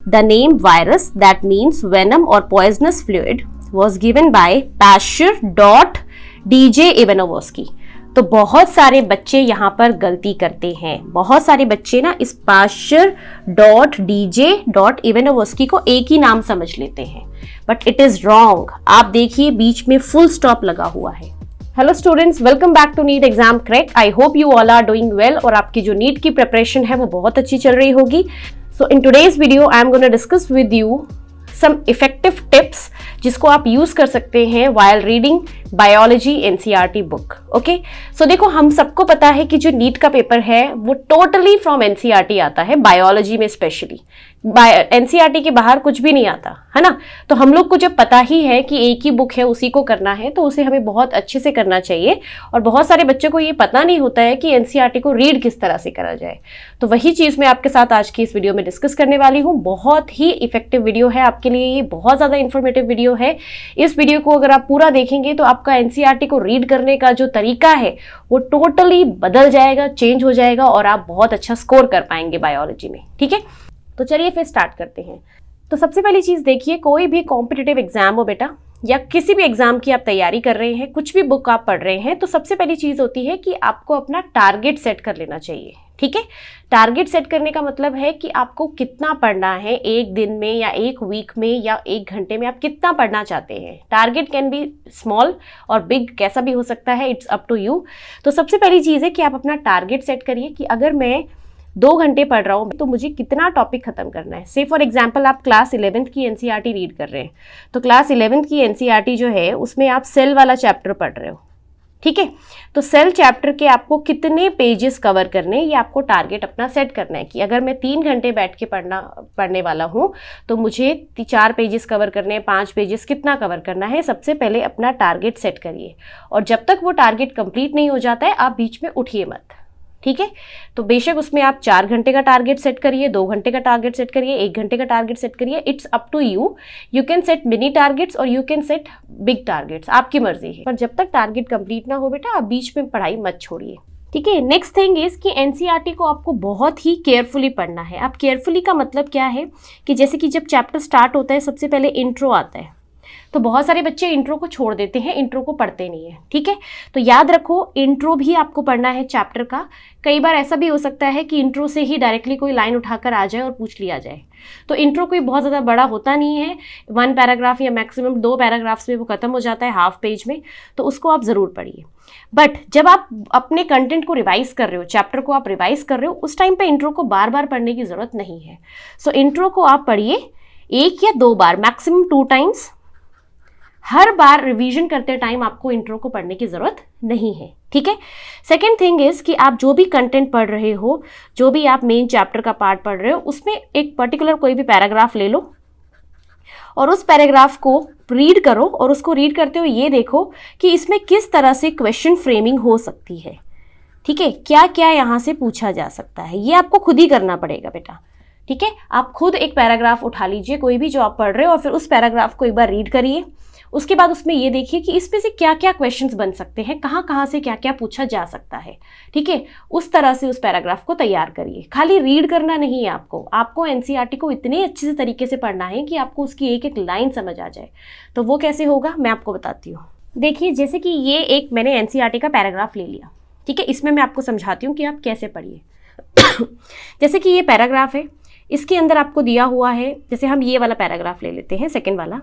The name virus that means venom और poisonous fluid was given by Pasteur.DJ Ivanovsky। तो बहुत सारे बच्चे यहाँ पर गलती करते हैं, बहुत सारे बच्चे ना इस Pasteur.DJ Ivanovsky को एक ही नाम समझ लेते हैं, बट इट इज रॉन्ग। आप देखिए बीच में फुल स्टॉप लगा हुआ है। Hello students, welcome back to NEET exam crack. I hope you all are doing well और आपकी जो नीट की प्रिपरेशन है वो बहुत अच्छी चल रही होगी। So in today's video I am gonna discuss with you some effective tips जिसको आप यूज कर सकते हैं while reading biology NCERT book. Okay, so देखो हम सबको पता है कि जो नीट का पेपर है वो टोटली फ्रॉम एनसीईआरटी आता है, बायोलॉजी में स्पेशली। एनसीईआरटी के बाहर कुछ भी नहीं आता है ना। तो हम लोग को जब पता ही है कि एक ही बुक है उसी को करना है तो उसे हमें बहुत अच्छे से करना चाहिए। और बहुत सारे बच्चों को ये पता नहीं होता है कि एनसीईआरटी को रीड किस तरह से करा जाए। तो वही चीज मैं आपके साथ आज की इस वीडियो में डिस्कस करने वाली हूँ। बहुत ही इफेक्टिव वीडियो है आपके लिए, ये बहुत ज्यादा इंफॉर्मेटिव वीडियो है। इस वीडियो को अगर आप पूरा देखेंगे तो आपका एनसीईआरटी को रीड करने का जो तरीका है वो टोटली बदल जाएगा, चेंज हो जाएगा और आप बहुत अच्छा स्कोर कर पाएंगे बायोलॉजी में। ठीक है, तो चलिए फिर स्टार्ट करते हैं। तो सबसे पहली चीज देखिए, कोई भी कॉम्पिटिटिव एग्जाम हो बेटा या किसी भी एग्जाम की आप तैयारी कर रहे हैं, कुछ भी बुक आप पढ़ रहे हैं, तो सबसे पहली चीज होती है कि आपको अपना टारगेट सेट कर लेना चाहिए। ठीक है, टारगेट सेट करने का मतलब है कि आपको कितना पढ़ना है एक दिन में या एक वीक में या एक घंटे में, आप कितना पढ़ना चाहते हैं। टारगेट कैन बी स्मॉल और बिग, कैसा भी हो सकता है, इट्स अप टू यू। तो सबसे पहली चीज है कि आप अपना टारगेट सेट करिए कि अगर मैं 2 घंटे पढ़ रहा हूँ तो मुझे कितना टॉपिक खत्म करना है। से फॉर एग्जाम्पल आप क्लास 11th की एनसीईआरटी रीड कर रहे हैं, तो क्लास 11th की एनसीईआरटी जो है उसमें आप सेल वाला चैप्टर पढ़ रहे हो। ठीक है, तो सेल चैप्टर के आपको कितने पेजेस कवर करने, ये आपको टारगेट अपना सेट करना है कि अगर मैं 3 घंटे बैठ के पढ़ने वाला हूँ तो मुझे 4 पेजेस कवर करने हैं, 5 पेजेस कितना कवर करना है। सबसे पहले अपना टारगेट सेट करिए और जब तक वो टारगेट कंप्लीट नहीं हो जाता है आप बीच में उठिए मत। ठीक है, तो बेशक उसमें आप 4 घंटे का टारगेट सेट करिए, 2 घंटे का टारगेट सेट करिए, 1 घंटे का टारगेट सेट करिए, it's up to you. You can set mini targets और you can set big targets, आपकी मर्जी है। पर जब तक टारगेट कंप्लीट ना हो बेटा आप बीच में पढ़ाई मत छोड़िए। ठीक है, नेक्स्ट थिंग इज कि एनसीईआरटी को आपको बहुत ही केयरफुली पढ़ना है। आप केयरफुली का मतलब क्या है कि जैसे कि जब चैप्टर स्टार्ट होता है सबसे पहले इंट्रो आता है, तो बहुत सारे बच्चे इंट्रो को छोड़ देते हैं, इंट्रो को पढ़ते नहीं है। ठीक है, तो याद रखो इंट्रो भी आपको पढ़ना है चैप्टर का। कई बार ऐसा भी हो सकता है कि इंट्रो से ही डायरेक्टली कोई लाइन उठाकर आ जाए और पूछ लिया जाए। तो इंट्रो कोई बहुत ज़्यादा बड़ा होता नहीं है, 1 पैराग्राफ या मैक्सिमम 2 पैराग्राफ्स में वो खत्म हो जाता है, हाफ पेज में, तो उसको आप ज़रूर पढ़िए। बट जब आप अपने कंटेंट को रिवाइज कर रहे हो, चैप्टर को आप रिवाइज कर रहे हो, उस टाइम पे इंट्रो को बार बार पढ़ने की ज़रूरत नहीं है। सो इंट्रो को आप पढ़िए 1 या 2 बार, मैक्सिमम 2 टाइम्स। हर बार रिवीजन करते टाइम आपको इंट्रो को पढ़ने की जरूरत नहीं है। ठीक है, सेकेंड थिंग इज कि आप जो भी कंटेंट पढ़ रहे हो, जो भी आप मेन चैप्टर का पार्ट पढ़ रहे हो, उसमें एक पर्टिकुलर कोई भी पैराग्राफ ले लो और उस पैराग्राफ को रीड करो और उसको रीड करते हुए ये देखो कि इसमें किस तरह से क्वेश्चन फ्रेमिंग हो सकती है। ठीक है, क्या क्या यहाँ से पूछा जा सकता है, ये आपको खुद ही करना पड़ेगा बेटा। ठीक है, आप खुद एक पैराग्राफ उठा लीजिए कोई भी जो आप पढ़ रहे हो और फिर उस पैराग्राफ को एक बार रीड करिए। उसके बाद उसमें ये देखिए कि इसमें से क्या क्या क्वेश्चंस बन सकते हैं, कहाँ कहाँ से क्या क्या पूछा जा सकता है। ठीक है, उस तरह से उस पैराग्राफ को तैयार करिए। खाली रीड करना नहीं है आपको एनसीईआरटी को इतने अच्छे से तरीके से पढ़ना है कि आपको उसकी एक एक लाइन समझ आ जाए। तो वो कैसे होगा मैं आपको बताती हूँ। देखिए, जैसे कि ये एक मैंने एनसीईआरटी का पैराग्राफ ले लिया। ठीक है, इसमें मैं आपको समझाती हूँ कि आप कैसे पढ़िए। जैसे कि ये पैराग्राफ है, इसके अंदर आपको दिया हुआ है, जैसे हम ये वाला पैराग्राफ ले लेते हैं, सेकेंड वाला।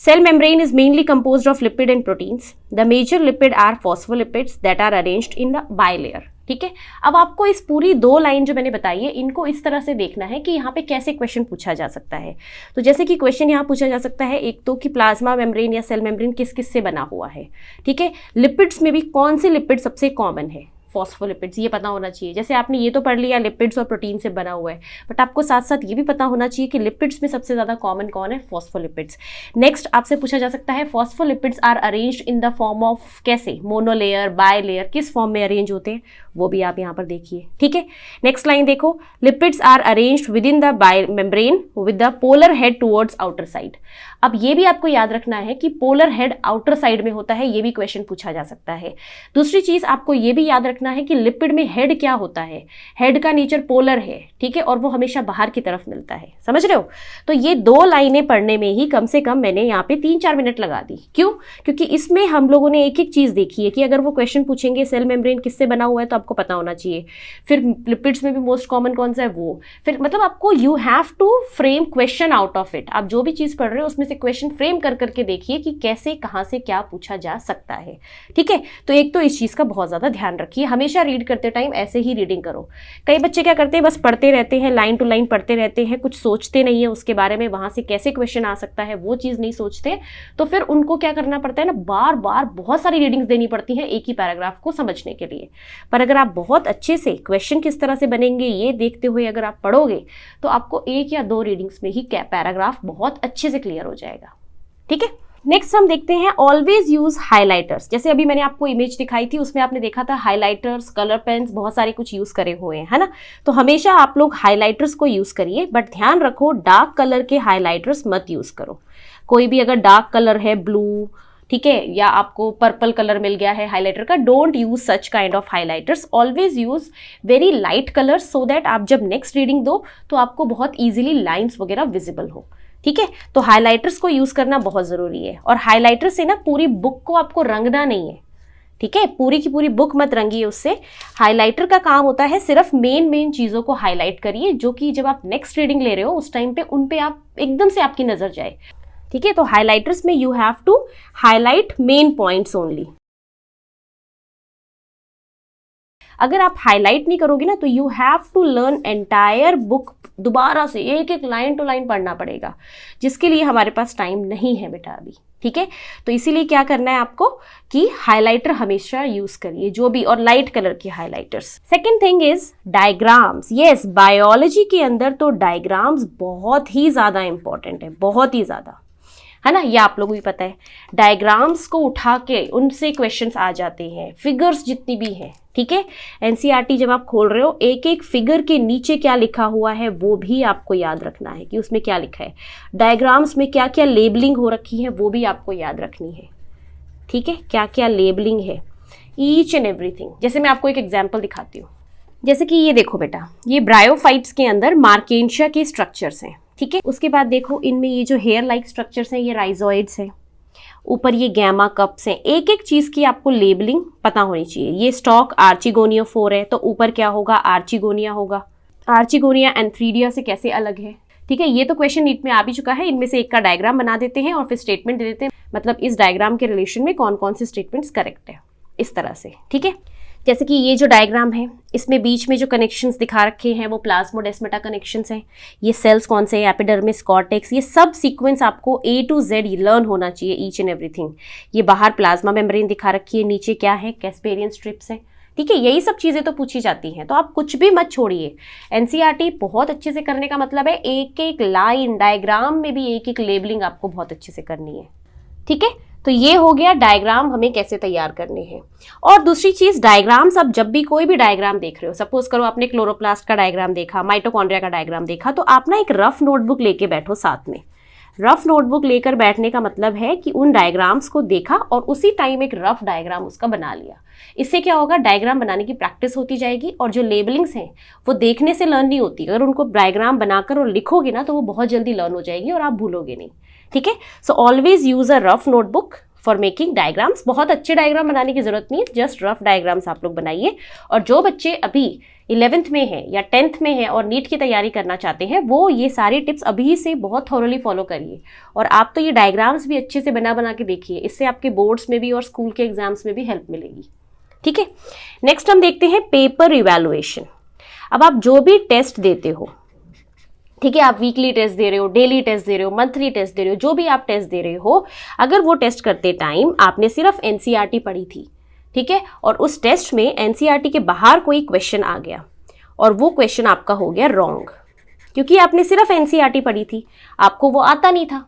Cell membrane is mainly composed of lipid and proteins. The major lipid are phospholipids that are arranged in the bilayer. ठीक है, अब आपको इस पूरी 2 लाइन जो मैंने बताई है इनको इस तरह से देखना है कि यहाँ पे कैसे क्वेश्चन पूछा जा सकता है। तो जैसे कि क्वेश्चन यहाँ पूछा जा सकता है, एक तो कि प्लाज्मा मेम्ब्रेन या सेल मेम्ब्रेन किस किस से बना हुआ है। ठीक है, लिपिड्स में भी कौन से लिपिड सबसे कॉमन है, फॉस्फोलिपिड्स, ये पता होना चाहिए। जैसे आपने ये तो पढ़ लिया लिपिड्स और प्रोटीन से बना हुआ है, बट आपको साथ साथ ये भी पता होना चाहिए कि लिपिड्स में सबसे ज़्यादा कॉमन कौन है, फॉस्फोलिपिड्स। नेक्स्ट आपसे पूछा जा सकता है phospholipids are arranged in the form of, कैसे, मोनोलेयर, बाय लेयर, किस फॉर्म में अरेंज होते हैं वो भी आप यहाँ पर देखिए। ठीक है, नेक्स्ट लाइन देखो, lipids are arranged within the membrane with the polar head towards outer side. अब ये भी आपको याद रखना है कि पोलर हेड आउटर साइड में होता है, ये भी क्वेश्चन पूछा जा सकता है। दूसरी चीज आपको ये भी याद रखना रखना है कि लिपिड में हेड क्या होता है, हेड का नेचर पोलर है, ठीक है, और वो हमेशा बाहर की तरफ मिलता है, समझ रहे हो। तो ये 2 लाइनें पढ़ने में ही कम से कम मैंने यहाँ पे 3-4 मिनट लगा दी। क्यों? क्योंकि इसमें हम लोगों ने एक एक चीज देखी है कि अगर वो क्वेश्चन पूछेंगे सेल मेम्ब्रेन किससे बना हुआ है तो आपको पता होना चाहिए, फिर लिपिड्स में भी मोस्ट कॉमन कौन सा है वो, फिर मतलब आपको you have to frame question out of it. आप जो भी चीज पढ़ रहे हो उसमें से क्वेश्चन फ्रेम कर करके देखिए कि कैसे कहाँ से क्या पूछा जा सकता है, ठीक है। तो एक तो इस चीज का बहुत ज्यादा ध्यान रखिए, हमेशा रीड करते टाइम ऐसे ही रीडिंग करो। कई बच्चे क्या करते हैं, बस पढ़ते रहते हैं, लाइन टू लाइन पढ़ते रहते हैं, कुछ सोचते नहीं है उसके बारे में, वहां से कैसे क्वेश्चन आ सकता है वो चीज नहीं सोचते, तो फिर उनको क्या करना पड़ता है ना, बार बार बहुत सारी रीडिंग्स देनी पड़ती हैं एक ही पैराग्राफ को समझने के लिए। पर अगर आप बहुत अच्छे से क्वेश्चन किस तरह से बनेंगे ये देखते हुए अगर आप पढ़ोगे तो आपको 1 या 2 रीडिंग्स में ही पैराग्राफ बहुत अच्छे से क्लियर हो जाएगा, ठीक है। नेक्स्ट हम देखते हैं ऑलवेज यूज हाइलाइटर्स। जैसे अभी मैंने आपको इमेज दिखाई थी उसमें आपने देखा था हाइलाइटर्स, कलर पेन्स, बहुत सारे कुछ यूज करे हुए हैं, है ना। तो हमेशा आप लोग हाइलाइटर्स को यूज करिए, बट ध्यान रखो डार्क कलर के हाइलाइटर्स मत यूज करो। कोई भी अगर डार्क कलर है, ब्लू, ठीक है, या आपको पर्पल कलर मिल गया है हाइलाइटर का, don't use such kind of highlighters, always use very light colours so that आप जब नेक्स्ट रीडिंग दो तो आपको बहुत ईजिली लाइन्स वगैरह विजिबल हो, ठीक है। तो हाइलाइटर्स को यूज करना बहुत जरूरी है, और हाइलाइटर से ना पूरी बुक को आपको रंगना नहीं है, ठीक है, पूरी की पूरी बुक मत रंगिए उससे। हाइलाइटर का काम होता है सिर्फ मेन चीजों को हाईलाइट करिए, जो कि जब आप नेक्स्ट रीडिंग ले रहे हो उस टाइम पे उन पे आप एकदम से आपकी नजर जाए, ठीक है। तो हाइलाइटर्स में you have to highlight main points only. अगर आप हाईलाइट नहीं करोगे ना तो you have to learn entire book, दोबारा से एक एक लाइन टू लाइन पढ़ना पड़ेगा, जिसके लिए हमारे पास टाइम नहीं है बेटा अभी, ठीक है। तो इसीलिए क्या करना है आपको कि हाइलाइटर हमेशा यूज करिए जो भी, और लाइट कलर की highlighters. Second thing is diagrams. Yes, biology के अंदर तो डायग्राम्स बहुत ही ज्यादा इंपॉर्टेंट है, बहुत ही ज्यादा, है ना, ये आप लोगों को भी पता है। डायग्राम्स को उठा के उनसे क्वेश्चंस आ जाते हैं, फिगर्स जितनी भी हैं, ठीक है। एनसीईआरटी जब आप खोल रहे हो एक एक फिगर के नीचे क्या लिखा हुआ है वो भी आपको याद रखना है कि उसमें क्या लिखा है। डायग्राम्स में क्या क्या लेबलिंग हो रखी है वो भी आपको याद रखनी है, ठीक है, क्या क्या लेबलिंग है, ईच एंड एवरीथिंग। जैसे मैं आपको एक एग्जाम्पल दिखाती हूँ, जैसे कि ये देखो बेटा, ये ब्रायोफाइट्स के अंदर मार्केंशिया के स्ट्रक्चर्स हैं, ठीक है। उसके बाद देखो इनमें ये जो हेयर लाइक स्ट्रक्चर्स हैं ये राइजोइड्स हैं, ऊपर ये गैमा कप्स हैं। एक एक चीज की आपको लेबलिंग पता होनी चाहिए। ये स्टॉक आर्चिगोनिया 4 है तो ऊपर क्या होगा, आर्चिगोनिया होगा। आर्चिगोनिया एंथ्रीडिया से कैसे अलग है, ठीक है। ये तो क्वेश्चन नीट में आ भी चुका है। इनमें से एक का डायग्राम बना देते हैं और फिर स्टेटमेंट दे देते हैं, मतलब इस डायग्राम के रिलेशन में कौन कौन से स्टेटमेंट्स करेक्ट है, इस तरह से, ठीक है। जैसे कि ये जो डायग्राम है इसमें बीच में जो कनेक्शंस दिखा रखे हैं वो प्लाज्मोडेस्माटा कनेक्शंस हैं। ये सेल्स कौन से हैं, एपिडर्मिस, कॉर्टेक्स, ये सब सीक्वेंस आपको A to Z लर्न होना चाहिए, ईच एंड एवरीथिंग। ये बाहर प्लाज्मा मेम्ब्रेन दिखा रखी है, नीचे क्या है, कैस्पेरियन स्ट्रिप्स है, ठीक है। यही सब चीज़ें तो पूछी जाती हैं, तो आप कुछ भी मत छोड़िए। एनसीईआरटी बहुत अच्छे से करने का मतलब है एक एक लाइन डायग्राम में भी एक एक लेबलिंग आपको बहुत अच्छे से करनी है, ठीक है। तो ये हो गया डायग्राम हमें कैसे तैयार करने हैं। और दूसरी चीज, डायग्राम्स, अब जब भी कोई भी डायग्राम देख रहे हो, सपोज करो आपने क्लोरोप्लास्ट का डायग्राम देखा, माइटोकॉन्ड्रिया का डायग्राम देखा, तो आप ना एक रफ नोटबुक लेके बैठो साथ में। रफ नोटबुक लेकर बैठने का मतलब है कि उन डायग्राम्स को देखा और उसी टाइम एक रफ डायग्राम उसका बना लिया। इससे क्या होगा, डायग्राम बनाने की प्रैक्टिस होती जाएगी, और जो लेबलिंग्स हैं वो देखने से लर्न नहीं होती। अगर उनको डायग्राम बनाकर और लिखोगे ना तो वो बहुत जल्दी लर्न हो जाएगी और आप भूलोगे नहीं, ठीक है। So always use a rough notebook for making diagrams. बहुत अच्छे डायग्राम बनाने की जरूरत नहीं है, जस्ट रफ डायग्राम्स आप लोग बनाइए। और जो बच्चे अभी 11th में है या 10th में है और नीट की तैयारी करना चाहते हैं वो ये सारी टिप्स अभी से बहुत थॉरोली फॉलो करिए। और आप तो ये डायग्राम्स भी अच्छे से बना बना के देखिए, इससे आपके बोर्ड्स में भी और स्कूल के एग्जाम्स में भी हेल्प मिलेगी, ठीक है। नेक्स्ट हम देखते हैं पेपर इवैल्यूएशन। अब आप जो भी टेस्ट देते हो, ठीक है, आप वीकली टेस्ट दे रहे हो, डेली टेस्ट दे रहे हो, मंथली टेस्ट दे रहे हो, जो भी आप टेस्ट दे रहे हो, अगर वो टेस्ट करते टाइम आपने सिर्फ एनसीईआरटी पढ़ी थी, ठीक है, और उस टेस्ट में एनसीईआरटी के बाहर कोई क्वेश्चन आ गया और वो क्वेश्चन आपका हो गया रॉन्ग, क्योंकि आपने सिर्फ एनसीईआरटी पढ़ी थी, आपको वो आता नहीं था,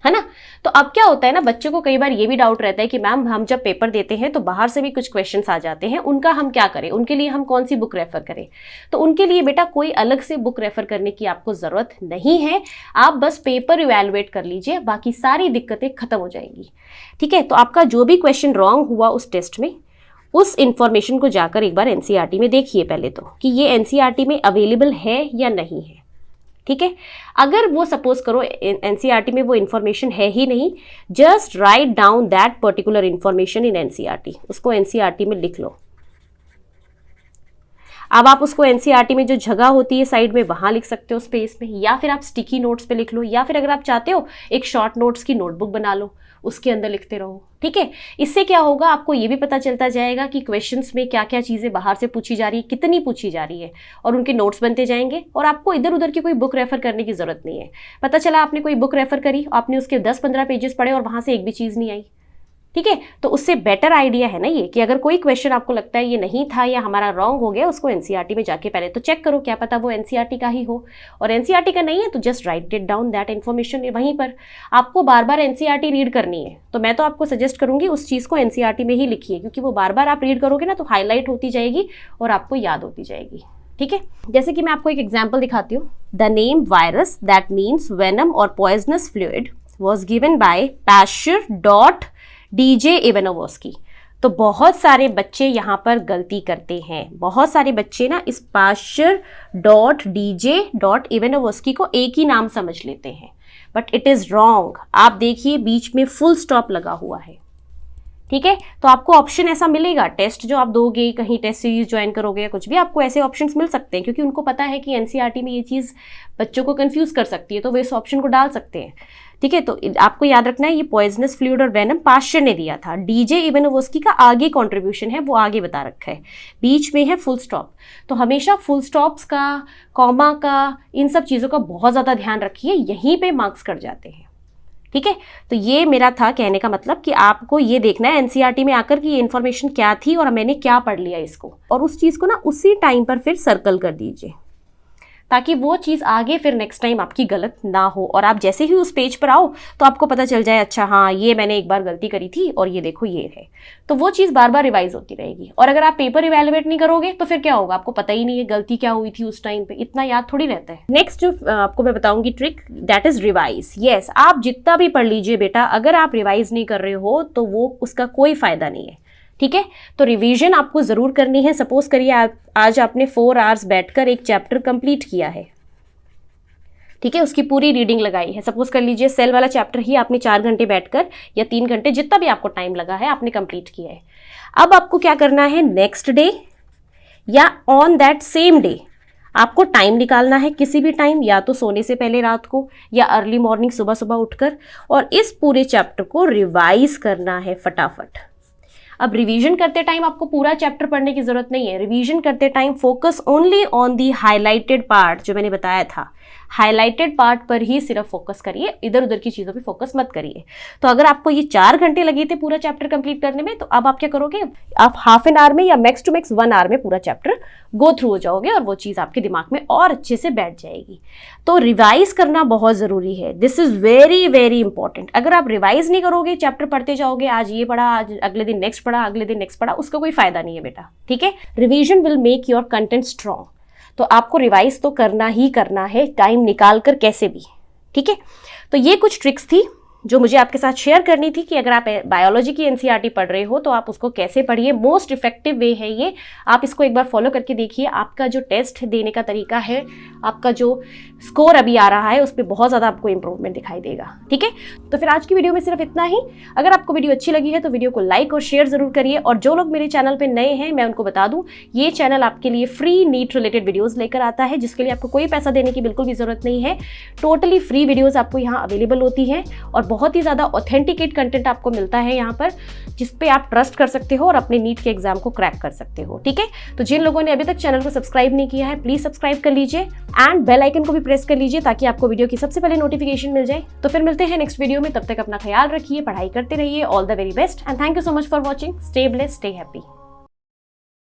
है ना। तो अब क्या होता है ना, बच्चों को कई बार ये भी डाउट रहता है कि मैम हम जब पेपर देते हैं तो बाहर से भी कुछ क्वेश्चंस आ जाते हैं, उनका हम क्या करें, उनके लिए हम कौन सी बुक रेफर करें। तो उनके लिए बेटा कोई अलग से बुक रेफर करने की आपको जरूरत नहीं है, आप बस पेपर इवैल्यूएट कर लीजिए, बाकी सारी दिक्कतें खत्म हो जाएंगी, ठीक है। तो आपका जो भी क्वेश्चन रॉन्ग हुआ उस टेस्ट में उस इंफॉर्मेशन को जाकर एक बार एनसीईआरटी में देखिए पहले तो कि ये एनसीईआरटी में अवेलेबल है या नहीं है। ठीक है, अगर वो सपोज करो एनसीईआरटी में वो इन्फॉर्मेशन है ही नहीं, just write down that particular information in NCERT, उसको एनसीईआरटी में लिख लो। अब आप उसको एनसीईआरटी में जो जगह होती है साइड में वहां लिख सकते हो स्पेस में, या फिर आप स्टिकी नोट्स पे लिख लो, या फिर अगर आप चाहते हो एक शॉर्ट नोट्स की नोटबुक बना लो, उसके अंदर लिखते रहो। ठीक है, इससे क्या होगा, आपको ये भी पता चलता जाएगा कि क्वेश्चंस में क्या क्या चीज़ें बाहर से पूछी जा रही है, कितनी पूछी जा रही है, और उनके नोट्स बनते जाएंगे और आपको इधर उधर की कोई बुक रेफर करने की जरूरत नहीं है। पता चला आपने कोई बुक रेफर करी, आपने उसके 10-15 पेजेस पढ़े और वहां से एक भी चीज़ नहीं आई। ठीक है, तो उससे बेटर आइडिया है ना ये कि अगर कोई क्वेश्चन आपको लगता है ये नहीं था या हमारा रॉन्ग हो गया, उसको एनसीईआरटी में जाके पहले तो चेक करो, क्या पता वो एनसीईआरटी का ही हो, और एनसीईआरटी का नहीं है तो just right it down that information वहीं पर। आपको बार बार एनसीईआरटी रीड करनी है तो मैं तो आपको सजेस्ट करूंगी उस चीज़ को एनसीईआरटी में ही लिखिए, क्योंकि वो बार बार आप रीड करोगे ना तो हाईलाइट होती जाएगी और आपको याद होती जाएगी। ठीक है, जैसे कि मैं आपको एक एग्जाम्पल दिखाती हूँ। The name virus that means venom और poisonous fluid was given by Pasteur DJ Ivanovsky. तो बहुत सारे बच्चे यहाँ पर गलती करते हैं, बहुत सारे बच्चे ना इस पैश्चर इवानोवस्की को एक ही नाम समझ लेते हैं, बट इट इज रॉन्ग। आप देखिए बीच में फुल स्टॉप लगा हुआ है। ठीक है, तो आपको ऑप्शन ऐसा मिलेगा, टेस्ट जो आप दोगे, कहीं टेस्ट सीरीज ज्वाइन करोगे या कुछ भी, आपको ऐसे ऑप्शंस मिल सकते हैं, क्योंकि उनको पता है कि एनसीईआरटी में ये चीज़ बच्चों को कंफ्यूज कर सकती है, तो वे इस ऑप्शन को डाल सकते हैं। ठीक है, तो आपको याद रखना है ये पॉइजनस फ्लूइड और वेनम पैश्चर ने दिया था, डीजे इवानोवस्की का आगे कंट्रीब्यूशन है, वो आगे बता रखा है, बीच में है फुल स्टॉप। तो हमेशा फुल स्टॉप्स का, कॉमा का, इन सब चीज़ों का बहुत ज़्यादा ध्यान रखिए, यहीं पे मार्क्स कट जाते हैं। ठीक है, तो ये मेरा था कहने का मतलब कि आपको ये देखना है एनसीईआरटी में आकर कि ये इन्फॉर्मेशन क्या थी और मैंने क्या पढ़ लिया इसको, और उस चीज़ को ना उसी टाइम पर फिर सर्कल कर दीजिए, ताकि वो चीज़ आगे फिर नेक्स्ट टाइम आपकी गलत ना हो, और आप जैसे ही उस पेज पर आओ तो आपको पता चल जाए अच्छा हाँ ये मैंने एक बार गलती करी थी और ये देखो ये है, तो वो चीज़ बार बार रिवाइज होती रहेगी। और अगर आप पेपर इवेलुएट नहीं करोगे तो फिर क्या होगा, आपको पता ही नहीं है गलती क्या हुई थी उस टाइम पे, इतना याद थोड़ी रहता है। नेक्स्ट जो आपको मैं बताऊंगी trick, that is revise. Yes, आप जितना भी पढ़ लीजिए बेटा, अगर आप रिवाइज नहीं कर रहे हो तो वो उसका कोई फायदा नहीं है। ठीक है, तो रिवीजन आपको ज़रूर करनी है। सपोज करिए आज आपने 4 आवर्स बैठकर एक चैप्टर कंप्लीट किया है, ठीक है, उसकी पूरी रीडिंग लगाई है। सपोज कर लीजिए सेल वाला चैप्टर ही आपने 4 घंटे बैठकर या 3 घंटे, जितना भी आपको टाइम लगा है, आपने कंप्लीट किया है। अब आपको क्या करना है, नेक्स्ट डे या ऑन दैट सेम डे आपको टाइम निकालना है, किसी भी टाइम, या तो सोने से पहले रात को या अर्ली मॉर्निंग सुबह सुबह उठकर, और इस पूरे चैप्टर को रिवाइज करना है फटाफट। अब रिवीजन करते टाइम आपको पूरा चैप्टर पढ़ने की जरूरत नहीं है। रिवीजन करते time focus only on the highlighted part, जो मैंने बताया था, हाईलाइटेड पार्ट पर ही सिर्फ फोकस करिए, इधर उधर की चीज़ों पे फोकस मत करिए। तो अगर आपको ये 4 घंटे लगे थे पूरा चैप्टर कंप्लीट करने में, तो अब आप क्या करोगे, आप हाफ एन आवर में या मैक्स टू मैक्स 1 आवर में पूरा चैप्टर गो थ्रू हो जाओगे और वो चीज़ आपके दिमाग में और अच्छे से बैठ जाएगी। तो रिवाइज करना बहुत ज़रूरी है, this is very very important. अगर आप रिवाइज नहीं करोगे, चैप्टर पढ़ते जाओगे, आज ये पढ़ा, आज अगले दिन नेक्स्ट पढ़ा, अगले दिन नेक्स्ट पढ़ा, उसका कोई फायदा नहीं है बेटा। ठीक है, revision will make your content strong. तो आपको रिवाइज तो करना ही करना है, टाइम निकाल कर कैसे भी। ठीक है, तो ये कुछ ट्रिक्स थी जो मुझे आपके साथ शेयर करनी थी कि अगर आप बायोलॉजी की एनसीईआरटी पढ़ रहे हो तो आप उसको कैसे पढ़िए। मोस्ट इफेक्टिव वे है ये, आप इसको एक बार फॉलो करके देखिए। आपका जो टेस्ट देने का तरीका है, आपका जो स्कोर अभी आ रहा है, उस पर बहुत ज़्यादा आपको इंप्रूवमेंट दिखाई देगा। ठीक है, तो फिर आज की वीडियो में सिर्फ इतना ही। अगर आपको वीडियो अच्छी लगी है तो वीडियो को लाइक और शेयर जरूर करिए, और जो लोग मेरे चैनल पर नए हैं मैं उनको बता दूँ, ये चैनल आपके लिए फ्री नीट रिलेटेड वीडियोज़ लेकर आता है, जिसके लिए आपको कोई पैसा देने की बिल्कुल भी ज़रूरत नहीं है। टोटली फ्री वीडियोज़ आपको यहाँ अवेलेबल होती हैं, और बहुत ही ज़्यादा ऑथेंटिकेट कंटेंट आपको मिलता है यहाँ पर, जिस पे आप ट्रस्ट कर सकते हो और अपने नीट के एग्जाम को क्रैक कर सकते हो। ठीक है, तो जिन लोगों ने अभी तक चैनल को सब्सक्राइब नहीं किया है, प्लीज सब्सक्राइब कर लीजिए एंड बेल आइकन को भी प्रेस कर लीजिए, ताकि आपको वीडियो की सबसे पहले नोटिफिकेशन मिल जाए। तो फिर मिलते हैं नेक्स्ट वीडियो में, तब तक अपना ख्याल रखिए, पढ़ाई करते रहिए। All the very best and thank you so much for watching. Stay blessed, stay happy.